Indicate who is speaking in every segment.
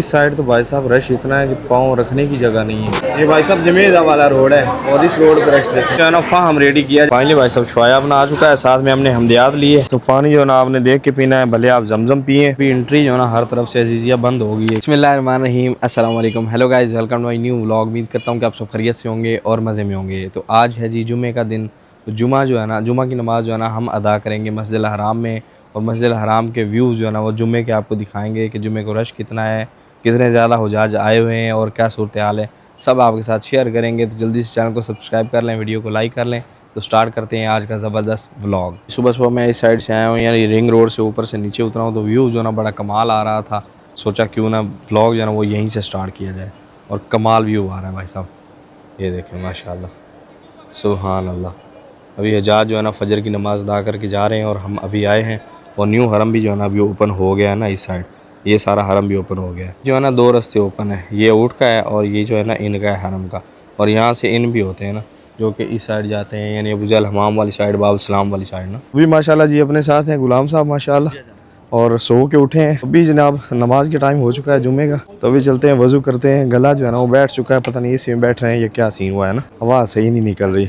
Speaker 1: इस साइड तो भाई साहब रश इतना है कि पाँव रखने की जगह नहीं है। ये भाई साहब जमेजा वाला रोड है और इस रोड पर रश देखें जो है ना हम रेडी किया। फाइनली भाई साहब शोया अपना आ चुका है, साथ में हमने हमदियात लिए। तो पानी जो है ना आपने देख के पीना है, भले आप जमजम पिए। एंट्री जो है ना हर तरफ से अजीजिया बंद होगी। बिस्मिल्लाहिर्रहमानिर्रहीम, अस्सलाम वालेकुम, hello guys, welcome to my new vlog. उम्मीद करता हूँ कि आप सब खैरियत से होंगे और मज़े में होंगे। तो आज है जी जुमे का दिन। तो जुमा जो है ना, जुमा की नमाज़ जो है ना हम अदा करेंगे मस्जिद हराम में। और मस्जिद हराम के व्यूज़ जो है ना वो जुमे के आपको दिखाएंगे कि जुमे को रश कितना है, कितने ज़्यादा हुजाज आए हुए हैं और क्या सूरत हाल है, सब आपके साथ शेयर करेंगे। तो जल्दी से चैनल को सब्सक्राइब कर लें, वीडियो को लाइक कर लें। तो स्टार्ट करते हैं आज का ज़बरदस्त व्लॉग। सुबह सुबह मैं इस साइड से आया हूँ, यानी रिंग रोड से ऊपर से नीचे उतरा हूँ। तो व्यू जो ना बड़ा कमाल आ रहा था, सोचा क्यों ना व्लॉग जो है ना वो यहीं से स्टार्ट किया जाए। और कमाल व्यू आ रहा है भाई साहब, ये देखें माशाल्लाह, सुभान अल्लाह। अभी हजाज जो है ना फजर की नमाज़ अदा करके जा रहे हैं और हम अभी आए हैं। और न्यू हरम भी जो है ना अभी ओपन हो गया है ना, इस साइड ये सारा हरम भी ओपन हो गया है। जो है ना दो रास्ते ओपन है, ये ऊँट का है और ये जो है ना इनका है हरम का। और यहाँ से इन भी होते हैं ना जो कि इस साइड जाते हैं, यानी अबूजहल हमाम वाली साइड, बाब सलाम वाली साइड ना। अभी माशाल्लाह जी अपने साथ हैं गुलाम साहब माशाल्लाह, और सो के उठे हैं। अभी जनाब नमाज के टाइम हो चुका है जुमे का। तो अभी चलते हैं, वज़ू करते हैं। गला जो है ना वो बैठ चुका है, पता नहीं इसी में बैठ रहे हैं, ये क्या सीन हुआ है ना, आवाज़ सही नहीं निकल रही।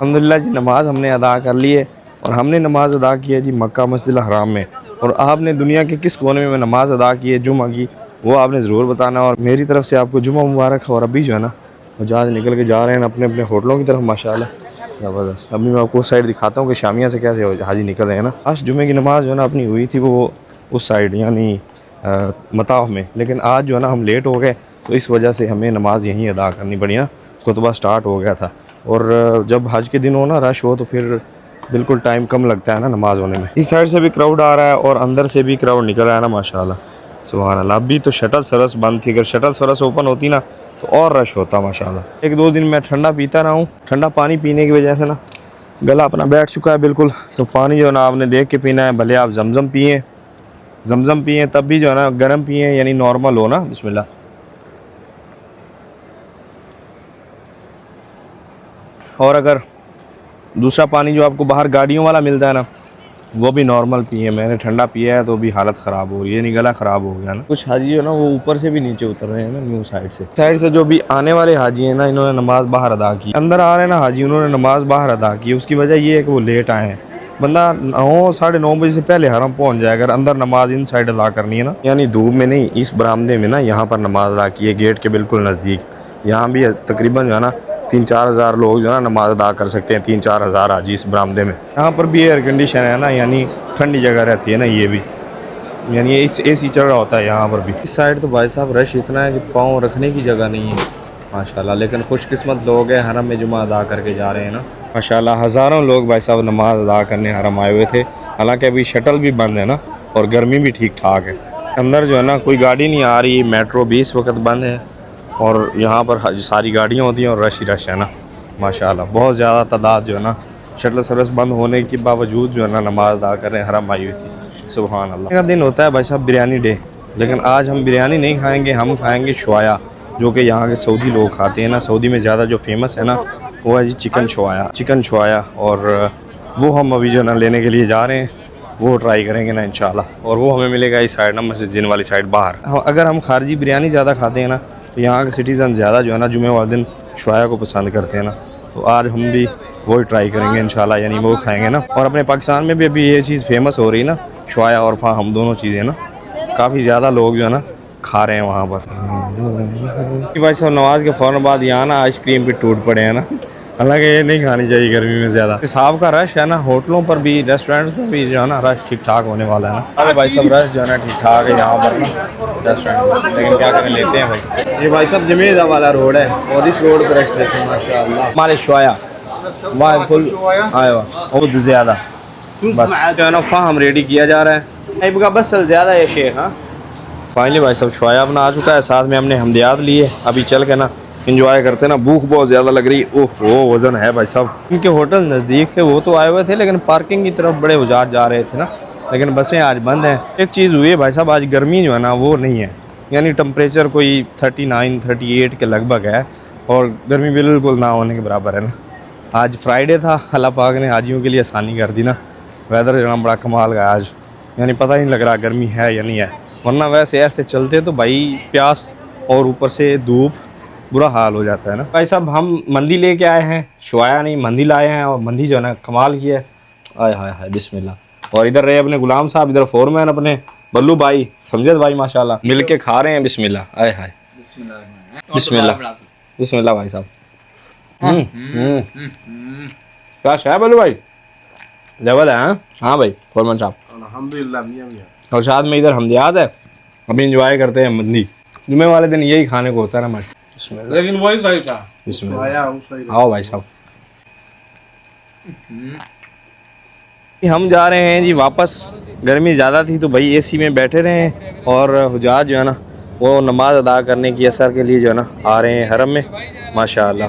Speaker 1: अल्हम्दुलिल्लाह जी नमाज हमने अदा कर ली है। और हमने नमाज़ अदा की है जी मक्का मस्जिद हराम में। और आपने दुनिया के किस कोने में नमाज़ अदा की है जुमा की, वो आपने ज़रूर बताना। और मेरी तरफ से आपको जुमा मुबारक। और अभी जो है ना जहाज़ निकल के जा रहे हैं अपने अपने होटलों की तरफ माशाल्लाह, ज़बरदस्त। अभी मैं आपको उस साइड दिखाता हूँ कि शामिया से कैसे हाजी निकल रहे हैं ना। आज जुमे की नमाज़ जो है ना अपनी हुई थी वो उस साइड यानी मताफ़ में, लेकिन आज जो है ना हम लेट हो गए, तो इस वजह से हमें नमाज यहीं अदा करनी पड़ी ना। खुतबा स्टार्ट हो गया था। और जब हज के दिन हो ना रश हो तो फिर बिल्कुल टाइम कम लगता है ना नमाज होने में। इस साइड से भी क्राउड आ रहा है और अंदर से भी क्राउड निकल रहा है ना माशाल्लाह, सुभान अल्लाह। अभी तो शटल सरस बंद थी, अगर शटल सरस ओपन होती ना तो और रश होता माशाल्लाह। एक दो दिन मैं ठंडा पीता रहा हूँ, ठंडा पानी पीने की वजह से ना गला अपना बैठ चुका है बिल्कुल। तो पानी जो है ना आपने देख के पीना है, भले आप जमजम पिए तब भी जो है ना गर्म पिए, यानी नॉर्मल हो ना। बिस्मिल्लाह। और अगर दूसरा पानी जो आपको बाहर गाड़ियों वाला मिलता है ना, वो भी नॉर्मल पिए। मैंने ठंडा पिया है तो भी हालत ख़राब हो रही है, नहीं गला ख़राब हो गया ना। कुछ हाजी है ना वो ऊपर से भी नीचे उतर रहे हैं ना, न्यू साइड से जो भी आने वाले हाजी हैं ना, इन्होंने नमाज़ बाहर अदा की। अंदर आ रहे हैं ना हाजी, उन्होंने नमाज़ बाहर अदा की। उसकी वजह ये है कि वो लेट आए हैं। बंदा 9 साढ़े 9 बजे से पहले हरम पहुँच जाए अगर अंदर नमाज इन साइड अदा करनी है ना, यानी धूप में नहीं, इस बरामदे में ना, यहाँ पर नमाज अदा की है गेट के बिल्कुल नज़दीक। यहाँ भी तकरीबन जो है ना 3-4 हज़ार लोग जो है ना नमाज अदा कर सकते हैं। 3-4 हज़ार हाजी इस बरामदे में। यहाँ पर भी एयर कंडीशन है ना, यानी ठंडी जगह रहती है ना, ये भी यानी AC चल रहा होता है यहाँ पर भी। इस साइड तो भाई साहब रश इतना है कि पाँव रखने की जगह नहीं है माशाल्लाह। लेकिन खुशकिस्मत लोग हैं, हरम में जुमा अदा करके जा रहे हैं ना माशाल्लाह। हज़ारों लोग भाई साहब नमाज अदा करने हरम आए हुए थे। हालांकि अभी शटल भी बंद है ना और गर्मी भी ठीक ठाक है। अंदर जो है ना कोई गाड़ी नहीं आ रही, मेट्रो भी इस वक्त बंद है। और यहाँ पर सारी गाड़ियाँ होती हैं और रश ही रश है ना माशाल्लाह। बहुत ज़्यादा तादाद जो है ना शटल सर्विस बंद होने के बावजूद जो है ना नमाज अदा कर रहे हैं, हरम आई हुई थी। सुभान अल्लाह। का दिन होता है भाई साहब बिरयानी डे, लेकिन आज हम बिरयानी नहीं खाएंगे, हम खाएंगे शवाया, जो कि यहाँ के सऊदी लोग खाते हैं ना। सऊदी में ज़्यादा जो फेमस है ना वो है जी चिकन शवाया। और वो हम अभी जो है ना लेने के लिए जा रहे हैं, वो ट्राई करेंगे ना इंशाल्लाह। और वो हमें मिलेगा इस साइड ना, मस्जिद जिन वाली साइड बाहर। अगर हम खारजी बिरयानी ज़्यादा खाते हैं ना, तो यहाँ के सिटीज़न ज़्यादा जो है ना जुमे वाले दिन शवाया को पसंद करते हैं ना। तो आज हम भी वही ट्राई करेंगे इंशाल्लाह, यानी वो खाएंगे ना। और अपने पाकिस्तान में भी अभी ये चीज़ फेमस हो रही है ना, शवाया और फाहम दोनों चीज़ें ना, काफ़ी ज़्यादा लोग जो है ना खा रहे हैं वहाँ पर। भाई साहब नमाज के फ़ौरन बाद यहाँ ना आइसक्रीम भी टूट पड़े हैं ना। हालांकि ये नहीं खानी चाहिए गर्मी में ज़्यादा। हिसाब का रश है ना, होटलों पर भी रेस्टोरेंट्स पर भी जो है ना रश ठीक ठाक होने वाला है ना। अरे भाई साहब रश जो है ना ठीक ठाक है यहाँ पर ना रेस्टोरेंट, लेकिन क्या करें, लेते हैं भाई। ये भाई साहब जमेजा वाला रोड है और इस रोड पर रश देखें माशाल्लाह। हमारे शोया वाह फुल आए बहुत ज़्यादा, बस जो है ना हम रेडी किया जा रहा है। का बस ज़्यादा है शेख। हाँ फाइनली भाई साहब शोया अपना आ चुका है, साथ में हमने हमदियात लिए। अभी चल के ना इंजॉय करते ना, भूख बहुत ज़्यादा लग रही। ओह वज़न है भाई साहब। इनके होटल नज़दीक थे, वो तो आए हुए थे, लेकिन पार्किंग की तरफ बड़े हुजात जा रहे थे ना, लेकिन बसें आज बंद हैं। एक चीज़ हुई है भाई साहब, आज गर्मी जो है ना वो नहीं है, यानी टेम्परेचर कोई 39 38 के लगभग है, और गर्मी बिल्कुल ना होने के बराबर है ना। आज फ्राइडे था, अल्लाह पाक ने हाजियों के लिए आसानी कर दी ना। वेदर जो है बड़ा कमाल का है आज, यानी पता ही नहीं लग रहा गर्मी है या नहीं है, वरना वैसे ऐसे चलते तो भाई प्यास और ऊपर से धूप, बुरा हाल हो जाता है ना। भाई साहब हम मंदी लेके आए हैं, शोया नहीं मंदी लाए हैं, और मंदी जो है ना कमाल की है। आय हाय हाय बिस्मिल्लाह। और इधर रहे अपने गुलाम साहब, इधर फोरमैन अपने बल्लू भाई, समझद भाई माशाल्लाह, मिल के खा रहे हैं। बिस्मिल्लाह। आय हाय बिस्मिल्लाह बिस्मिल्लाह भाई साहब। क्या है बल्लू भाई, लेवल है। हाँ भाई फोरमैन साहब
Speaker 2: अल्हम्दुलिल्लाह मियां मियां।
Speaker 1: और साथ में इधर हमदियात है, अभी इंजॉय करते हैं मंदी। जुमे वाले दिन यही खाने को होता है ना मस्त।
Speaker 2: लेकिन वही सही था।
Speaker 1: बिस्मिल्लाह। आओ भाई साहब। हम जा रहे हैं जी वापस, गर्मी ज़्यादा थी तो भाई एसी में बैठे रहे हैं, और हुजात जो है ना वो नमाज अदा करने की असर के लिए जो है ना आ रहे हैं हरम में माशाल्लाह।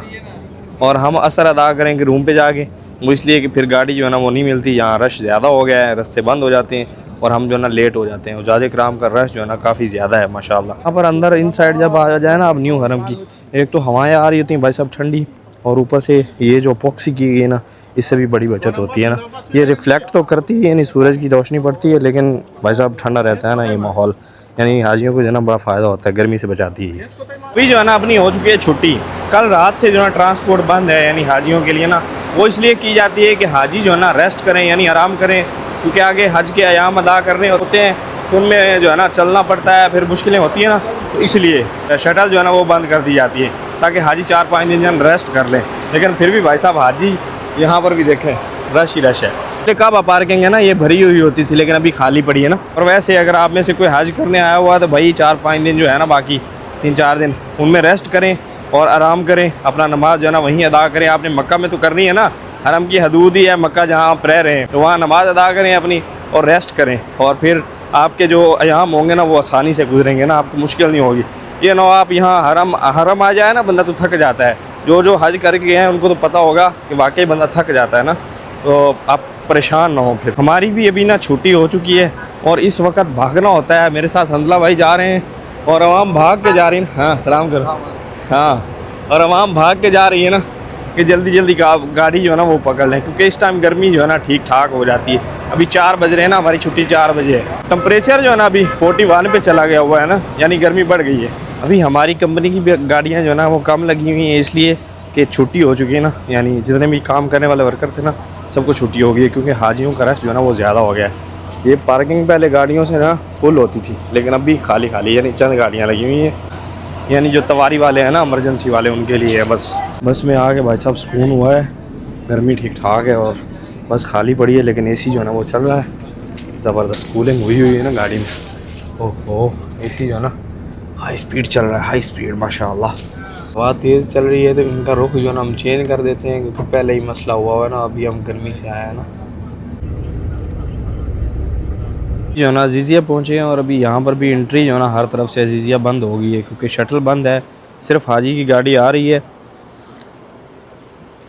Speaker 1: और हम असर अदा करेंगे रूम पे जाके, वो इसलिए कि फिर गाड़ी जो है ना वो नहीं मिलती, यहाँ रश ज़्यादा हो गया है, रास्ते बंद हो जाते हैं और हम जो है ना लेट हो जाते हैं। हुजात कराम का रश जो है ना काफ़ी ज़्यादा है माशाल्लाह। यहाँ पर अंदर इन साइड जब आ जाए ना अब न्यू हरम की, एक तो हवाएं आ रही होती हैं भाई साहब ठंडी, और ऊपर से ये जो पॉक्सी की गई है ना, इससे भी बड़ी बचत होती है ना। ये रिफ्लेक्ट तो करती है, यानी सूरज की रोशनी पड़ती है, लेकिन भाई साहब ठंडा रहता है ना ये माहौल, यानी हाजियों को जो है ना बड़ा फ़ायदा होता है, गर्मी से बचाती है। अभी जो है ना अपनी हो चुकी है छुट्टी, कल रात से जो है ट्रांसपोर्ट बंद है, यानी हाजियों के लिए ना वो इसलिए की जाती है कि हाजी जो है ना रेस्ट करें, यानी आराम करें, क्योंकि आगे हज के अयाम अदा करने होते हैं, तो उनमें जो है ना चलना पड़ता है, फिर मुश्किलें होती हैं ना, तो इसलिए शटल जो है ना वो बंद कर दी जाती है, ताकि हाजी 4-5 दिन जन रेस्ट कर लें। लेकिन फिर भी भाई साहब हाजी यहाँ पर भी देखें रश ही रश है। काबा पार्किंग है ना ये भरी हुई होती थी, लेकिन अभी खाली पड़ी है ना। और वैसे अगर आप में से कोई हज करने आया हुआ है तो भाई 4-5 दिन जो है ना, बाकी 3-4 दिन उनमें रेस्ट करें और आराम करें, अपना नमाज जो है ना वहीं अदा करें। आपने मक्का में तो करनी है ना, हरम की हदूद ही है मक्का जहाँ आप रह रहे हैं, तो वहाँ नमाज अदा करें अपनी और रेस्ट करें, और फिर आपके जो अयाम होंगे ना वो आसानी से गुजरेंगे ना, आपको मुश्किल नहीं होगी। ये ना आप यहाँ हरम आ जाए ना, बंदा तो थक जाता है। जो हज करके गए हैं उनको तो पता होगा कि वाकई बंदा थक जाता है ना, तो आप परेशान ना हो। फिर हमारी भी अभी ना छुट्टी हो चुकी है और इस वक्त भागना होता है। मेरे साथ हमला भाई जा रहे हैं और आवाम भाग के जा रही है। हाँ सलाम करो। हाँ, और आवाम भाग के जा रही है ना कि जल्दी जल्दी गाड़ी जो है ना वो पकड़ लें, क्योंकि इस टाइम गर्मी जो है ना ठीक ठाक हो जाती है। अभी 4 बज रहे हैं ना, हमारी छुट्टी 4 बजे है। टेम्परेचर जो है ना अभी 41 पे चला गया हुआ है ना, यानी गर्मी बढ़ गई है। अभी हमारी कंपनी की गाड़ियाँ जो है ना वो कम लगी हुई हैं, इसलिए कि छुट्टी हो चुकी है ना, यानी जितने भी काम करने वाले वर्कर थे ना सबको छुट्टी हो गई है, क्योंकि हाजियों का रश जो है ना वो ज़्यादा हो गया है। ये पार्किंग पहले गाड़ियों से ना फुल होती थी, लेकिन अभी खाली खाली, यानी चंद गाड़ियाँ लगी हुई हैं, यानी जो तवारी वाले हैं ना, इमरजेंसी वाले, उनके लिए है बस। बस में आके भाई साहब सुकून हुआ है, गर्मी ठीक ठाक है और बस खाली पड़ी है, लेकिन एसी जो है ना वो चल रहा है, ज़बरदस्त कूलिंग हुई है ना गाड़ी में। ओहो, एसी जो है ना हाई स्पीड चल रहा है, हाई स्पीड माशाल्लाह। हवा तेज़ चल रही है तो इनका रुख जो है ना हम चेंज कर देते हैं, क्योंकि पहले ही मसला हुआ है ना, अभी हम गर्मी से आए हैं ना। जो है ना अजीज़िया पहुँचे हैं, और अभी यहाँ पर भी एंट्री जो है ना हर तरफ से अजीज़िया बंद हो गई है, क्योंकि शटल बंद है, सिर्फ हाजी की गाड़ी आ रही है।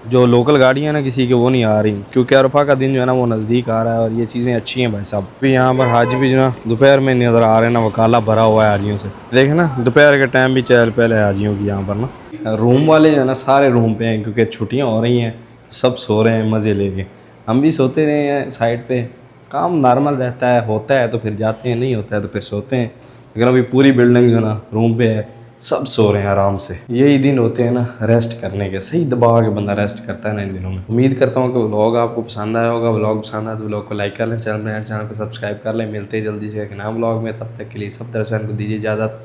Speaker 1: जो लोकल गाड़ियाँ हैं ना किसी की वो नहीं आ रही, क्योंकि अरफा का दिन जो है ना वो नज़दीक आ रहा है, और ये चीज़ें अच्छी हैं भाई साहब। अभी यहाँ पर हाजी भी जो है दोपहर में नज़र आ रहे हैं ना, वकाला भरा हुआ है हाजियों से। देखें ना दोपहर के टाइम भी चहल पहल है हाजियों की यहाँ पर ना। रूम वाले जो है ना सारे रूम पे हैं, क्योंकि छुट्टियाँ हो रही हैं तो सब सो रहे हैं मज़े लेके। हम भी सोते रहे हैं साइड पर, काम नॉर्मल रहता है, होता है तो फिर जाते हैं, नहीं होता है तो फिर सोते हैं। लेकिन अभी पूरी बिल्डिंग जो है ना रूम पे है, सब सो रहे हैं आराम से। यही दिन होते हैं ना रेस्ट करने के, सही दबा के बंदा रेस्ट करता है ना इन दिनों में। उम्मीद करता हूँ कि व्लॉग आपको पसंद आया होगा। व्लॉग पसंद आया तो व्लॉग को लाइक कर लें, चैनल को सब्सक्राइब कर लें। मिलते हैं जल्दी से एक नया व्लॉग में, तब तक के लिए सब दर्शकों को दीजिए इजाज़त।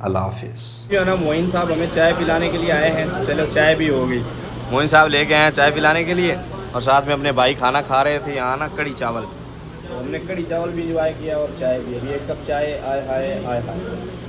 Speaker 1: अल्लाह हाफिज़। जो है ना मोइन साहब हमें चाय पिलाने के लिए आए हैं, चलो चाय भी हो गई। मोइन साहब लेके आए हैं चाय पिलाने के लिए, और साथ में अपने भाई खाना खा रहे थे यहाँ ना कड़ी चावल, तो हमने कड़ी चावल भी इंजॉय किया और चाय भी। अभी 1 कप चाय, आय हाय आय हाय।